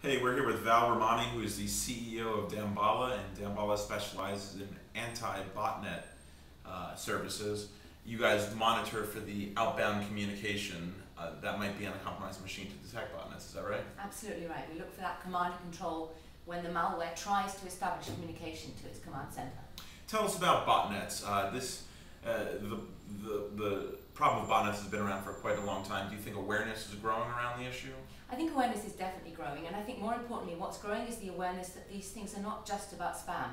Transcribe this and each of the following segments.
Hey, we're here with Val Rahmani, who is the CEO of Damballa, and Damballa specializes in anti-botnet services. You guys monitor for the outbound communication that might be on a compromised machine to detect botnets. Is that right? Absolutely right. We look for that command and control when the malware tries to establish communication to its command center. Tell us about botnets. The problem with botnets has been around for quite a long time. Do you think awareness is growing around the issue? I think awareness is definitely growing, and I think more importantly, what's growing is the awareness that these things are not just about spam.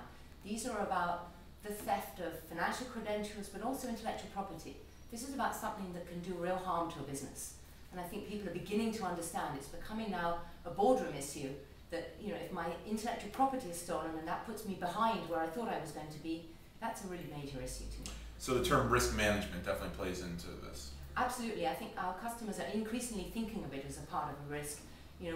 These are about the theft of financial credentials, but also intellectual property. This is about something that can do real harm to a business. And I think people are beginning to understand it's becoming now a boardroom issue that, if my intellectual property is stolen and that puts me behind where I thought I was going to be, that's a really major issue to me. So the term risk management definitely plays into this. Absolutely. I think our customers are increasingly thinking of it as a part of a risk.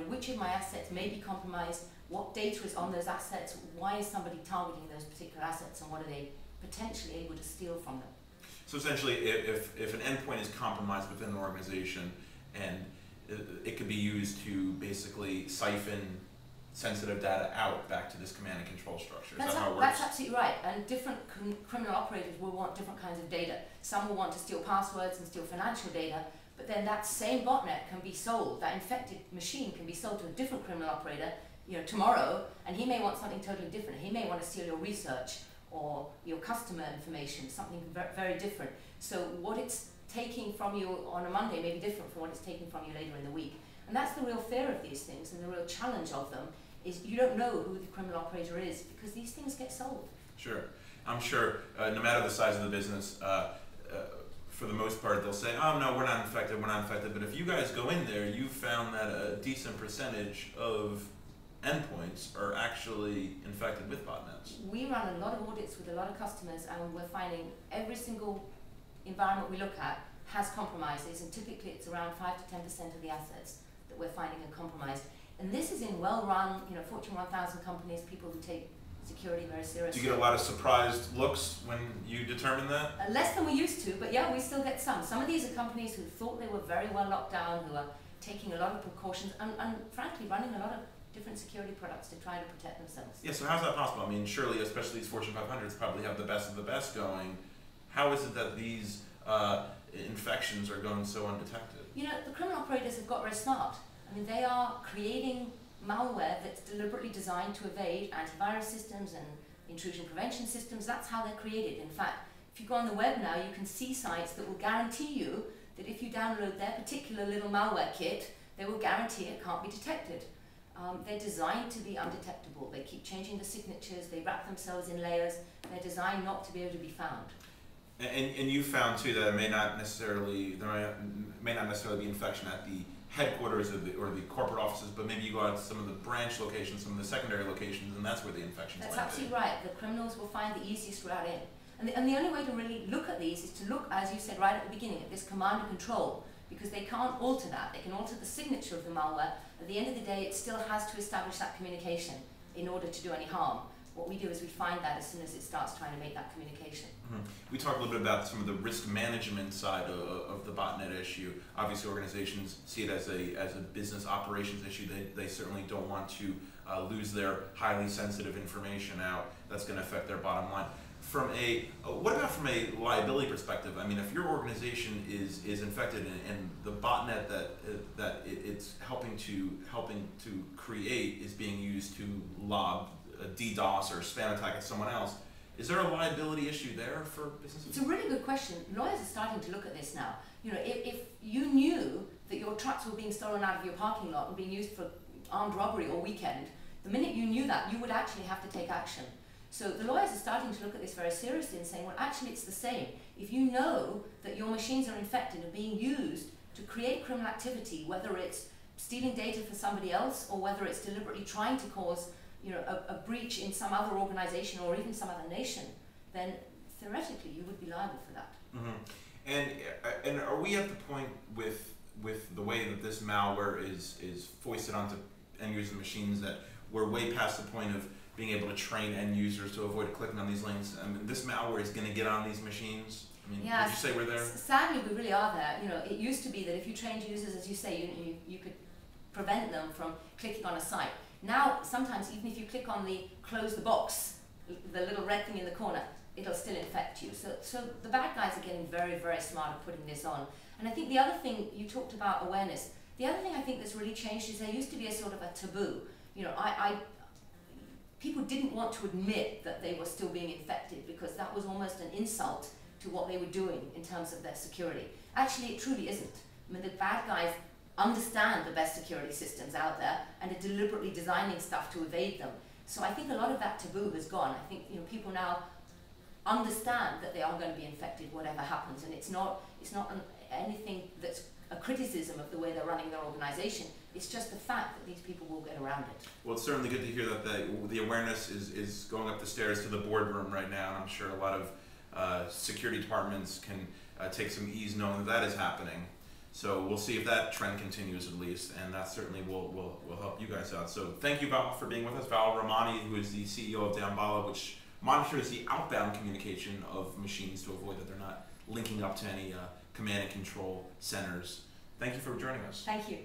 Which of my assets may be compromised, what data is on those assets, why is somebody targeting those particular assets, and what are they potentially able to steal from them. So essentially, if an endpoint is compromised within an organization, and it could be used to basically siphon sensitive data out back to this command and control structure. Is that how it works? That's absolutely right. And different criminal operators will want different kinds of data. Some will want to steal passwords and steal financial data, but then that same botnet can be sold, that infected machine can be sold to a different criminal operator, tomorrow, and he may want something totally different. He may want to steal your research or your customer information, something very different. So what it's taking from you on a Monday may be different from what it's taking from you later in the week. And that's the real fear of these things, and the real challenge of them is you don't know who the criminal operator is because these things get sold. Sure. I'm sure no matter the size of the business, for the most part they'll say, oh no, we're not infected, but if you guys go in there, you found that a decent percentage of endpoints are actually infected with botnets. We run a lot of audits with a lot of customers, and we're finding every single environment we look at has compromises, and typically it's around 5 to 10% of the assets that we're finding are compromised. And this is in well-run, Fortune 1000 companies, people who take security very seriously. Do you get a lot of surprised looks when you determine that? Less than we used to, but yeah, we still get some. Some of these are companies who thought they were very well locked down, who are taking a lot of precautions, and frankly running a lot of different security products to try to protect themselves. Yeah, so how's that possible? I mean, surely, especially these Fortune 500s probably have the best of the best going. How is it that these infections are going so undetected? The criminal operators have got very smart. I mean, they are creating malware that's deliberately designed to evade antivirus systems and intrusion prevention systems. That's how they're created. In fact, if you go on the web now, you can see sites that will guarantee you that if you download their particular little malware kit, they will guarantee it can't be detected. They're designed to be undetectable. They keep changing the signatures, they wrap themselves in layers. They're designed not to be able to be found. And you found too that there may not necessarily be infection at the headquarters or the corporate offices, but maybe you go out to some of the branch locations, some of the secondary locations, and that's where the infections That's might absolutely be. right. The criminals will find the easiest route in. And the only way to really look at these is to look, as you said right at the beginning, at this command and control, because they can't alter that. They can alter the signature of the malware. At the end of the day, it still has to establish that communication in order to do any harm. What we do is we find that as soon as it starts trying to make that communication. Mm-hmm. We talked a little bit about some of the risk management side of the botnet issue. Obviously, organizations see it as a business operations issue. They certainly don't want to lose their highly sensitive information out. That's going to affect their bottom line. What about from a liability perspective? I mean, if your organization is infected and the botnet that it's helping to create is being used to lob a DDoS or spam attack at someone else, is there a liability issue there for businesses? It's a really good question. Lawyers are starting to look at this now. If you knew that your trucks were being stolen out of your parking lot and being used for armed robbery or weekend, the minute you knew that, you would actually have to take action. So the lawyers are starting to look at this very seriously and saying, well, actually it's the same. If you know that your machines are infected and being used to create criminal activity, whether it's stealing data for somebody else or whether it's deliberately trying to cause a breach in some other organization or even some other nation, then theoretically you would be liable for that. Mm-hmm. And are we at the point with the way that this malware is foisted onto end user machines that we're way past the point of being able to train end users to avoid clicking on these links? I mean, this malware is going to get on these machines. I mean, yeah, would you say we're there? Sadly, we really are there. It used to be that if you trained users, as you say, you could prevent them from clicking on a site. Now, sometimes even if you click on the close the box, the little red thing in the corner, it'll still infect you. So the bad guys are getting very, very smart at putting this on. And I think the other thing, you talked about awareness, the other thing I think that's really changed is there used to be a sort of a taboo. You know, people didn't want to admit that they were still being infected because that was almost an insult to what they were doing in terms of their security. Actually, it truly isn't. I mean, the bad guys understand the best security systems out there and are deliberately designing stuff to evade them. So I think a lot of that taboo has gone. I think, you know, people now understand that they are going to be infected whatever happens, and it's not anything that's a criticism of the way they're running their organization. It's just the fact that these people will get around it. Well, it's certainly good to hear that the awareness is going up the stairs to the boardroom right now, and I'm sure a lot of security departments can take some ease knowing that is happening. So we'll see if that trend continues at least, and that certainly will help you guys out. So thank you, Val, for being with us. Val Rahmani, who is the CEO of Damballa, which monitors the outbound communication of machines to avoid that they're not linking up to any command and control centers. Thank you for joining us. Thank you.